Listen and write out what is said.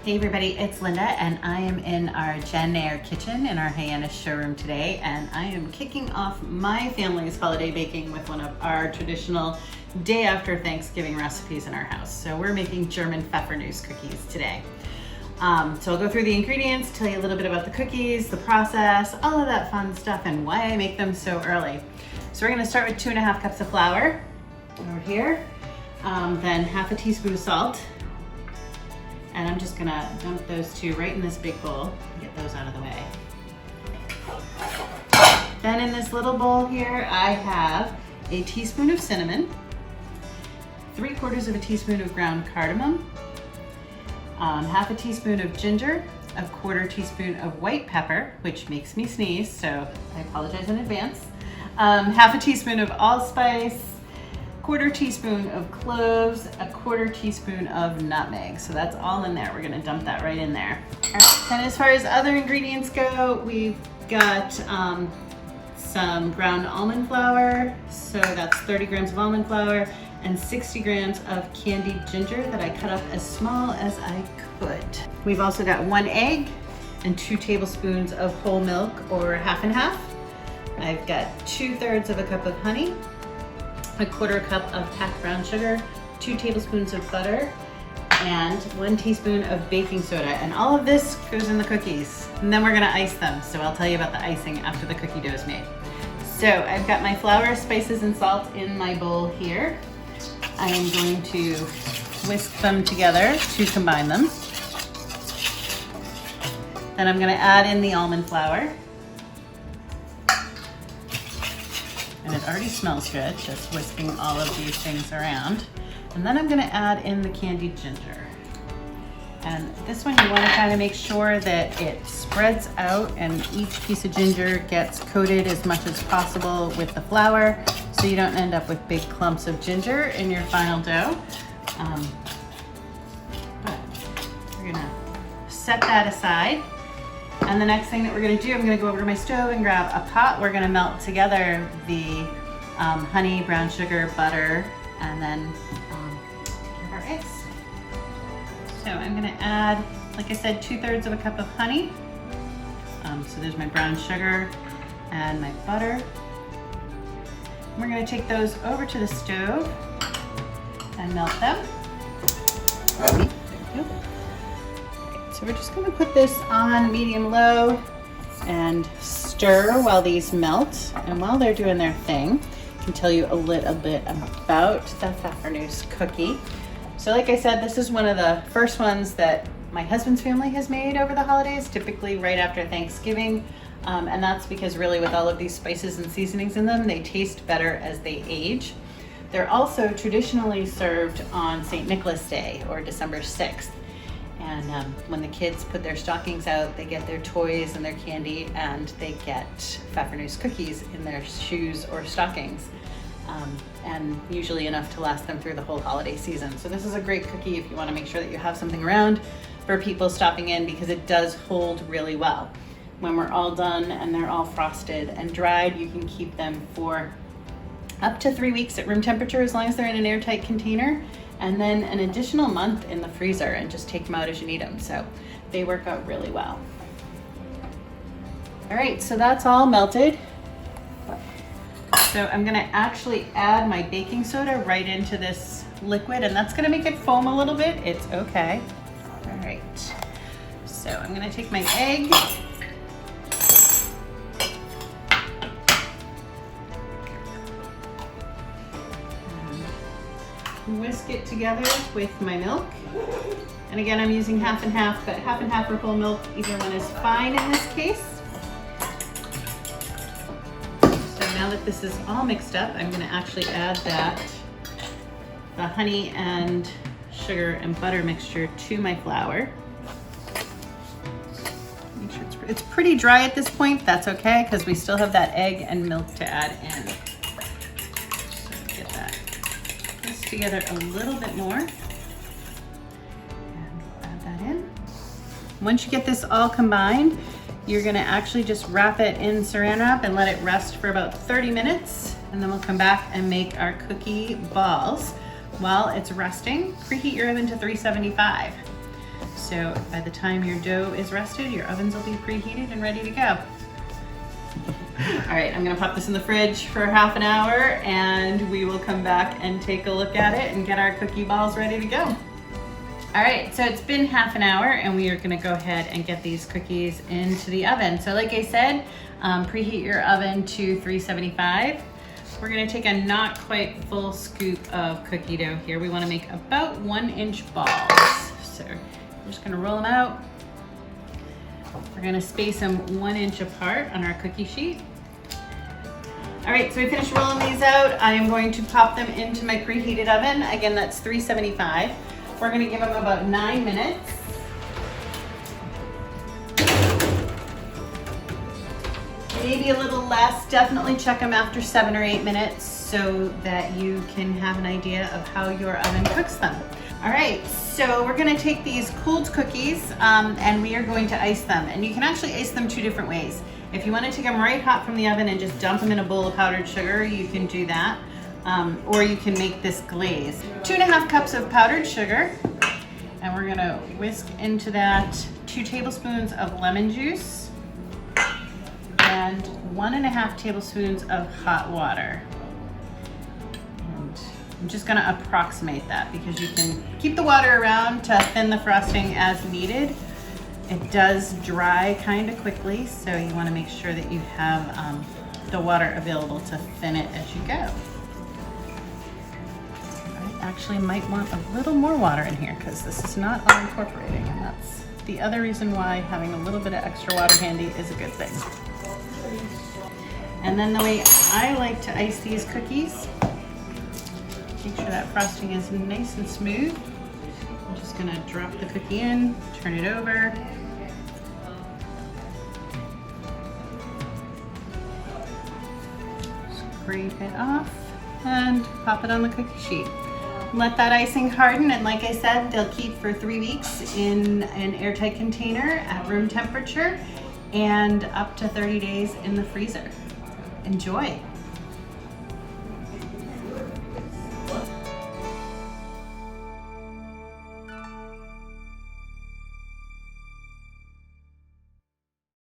Hey everybody, it's Linda and I am in our Jen Air kitchen in our Hyannis showroom today, and I am kicking off my family's holiday baking with one of our traditional day after Thanksgiving recipes in our house. So we're making German Pfeffernüsse cookies today. So I'll go through the ingredients, tell you a little bit about the cookies, the process, all of that fun stuff, and why I make them so early. So we're gonna start with 2.5 cups of flour over here, then half a teaspoon of salt. And I'm just gonna dump those two right in this big bowl and get those out of the way. Then in this little bowl here, I have a teaspoon of cinnamon, 3/4 of a teaspoon of ground cardamom, half a teaspoon of ginger, a 1/4 teaspoon of white pepper, which makes me sneeze, so I apologize in advance, half a teaspoon of allspice, 1/4 teaspoon of cloves, a 1/4 teaspoon of nutmeg. So that's all in there. We're gonna dump that right in there. All right, then as far as other ingredients go, we've got some ground almond flour. So that's 30 grams of almond flour and 60 grams of candied ginger that I cut up as small as I could. We've also got 1 egg and 2 tablespoons of whole milk, or half and half. I've got 2/3 of a cup of honey, a 1/4 cup of packed brown sugar, 2 tablespoons of butter, and 1 teaspoon of baking soda. And all of this goes in the cookies. And then we're gonna ice them. So I'll tell you about the icing after the cookie dough is made. So I've got my flour, spices, and salt in my bowl here. I am going to whisk them together to combine them. Then I'm gonna add in the almond flour. And it already smells good, just whisking all of these things around. And then I'm gonna add in the candied ginger. And this one you wanna kind of make sure that it spreads out and each piece of ginger gets coated as much as possible with the flour, so you don't end up with big clumps of ginger in your final dough. But we're gonna set that aside. And the next thing that we're gonna do, I'm gonna go over to my stove and grab a pot. We're gonna melt together the honey, brown sugar, butter, and then take care of our eggs. So I'm gonna add, like I said, 2/3 of a cup of honey. So there's my brown sugar and my butter. We're gonna take those over to the stove and melt them. There we go. So we're just gonna put this on medium-low and stir while these melt. And while they're doing their thing, I can tell you a little bit about the Pfeffernüsse cookie. So like I said, this is one of the first ones that my husband's family has made over the holidays, typically right after Thanksgiving. And that's because really with all of these spices and seasonings in them, they taste better as they age. They're also traditionally served on St. Nicholas Day, or December 6th. And when the kids put their stockings out, they get their toys and their candy, and they get Pfeffernüsse cookies in their shoes or stockings, and usually enough to last them through the whole holiday season. So this is a great cookie if you want to make sure that you have something around for people stopping in, because it does hold really well. When we're all done and they're all frosted and dried, you can keep them for up to 3 weeks at room temperature as long as they're in an airtight container, and then an additional month in the freezer, and just take them out as you need them. So they work out really well. All right, so that's all melted. So I'm gonna actually add my baking soda right into this liquid, and that's gonna make it foam a little bit. It's okay. All right, so I'm gonna take my egg. Whisk it together with my milk. And again, I'm using half and half, but half and half or whole milk, either one is fine in this case. So now that this is all mixed up, I'm gonna actually add the honey and sugar and butter mixture to my flour. Make sure it's pretty dry at this point. That's okay, because we still have that egg and milk to add in. So get that together a little bit more, and we'll add that in. Once you get this all combined, you're gonna actually just wrap it in saran wrap and let it rest for about 30 minutes, and then we'll come back and make our cookie balls. While it's resting, preheat your oven to 375. So by the time your dough is rested, your ovens will be preheated and ready to go. All right, I'm gonna pop this in the fridge for half an hour and we will come back and take a look at it and get our cookie balls ready to go. All right, so it's been half an hour and we are gonna go ahead and get these cookies into the oven. So like I said, preheat your oven to 375. We're gonna take a not quite full scoop of cookie dough here. We wanna make about 1-inch balls. So we're just gonna roll them out. We're gonna space them 1 inch apart on our cookie sheet. All right, so we finished rolling these out. I am going to pop them into my preheated oven. Again, that's 375. We're gonna give them about 9 minutes. Maybe a little less. Definitely check them after 7 or 8 minutes so that you can have an idea of how your oven cooks them. All right, so we're gonna take these cooled cookies and we are going to ice them. And you can actually ice them 2 different ways. If you wanna take them right hot from the oven and just dump them in a bowl of powdered sugar, you can do that. Or you can make this glaze. 2.5 cups of powdered sugar. And we're gonna whisk into that 2 tablespoons of lemon juice and 1.5 tablespoons of hot water. And I'm just gonna approximate that because you can keep the water around to thin the frosting as needed. It does dry kind of quickly, so you wanna make sure that you have the water available to thin it as you go. I actually might want a little more water in here because this is not all incorporating, and that's the other reason why having a little bit of extra water handy is a good thing. And then the way I like to ice these cookies, make sure that frosting is nice and smooth. I'm just gonna drop the cookie in, turn it over. Scrape it off and pop it on the cookie sheet. Let that icing harden, and like I said, they'll keep for 3 weeks in an airtight container at room temperature and up to 30 days in the freezer. Enjoy.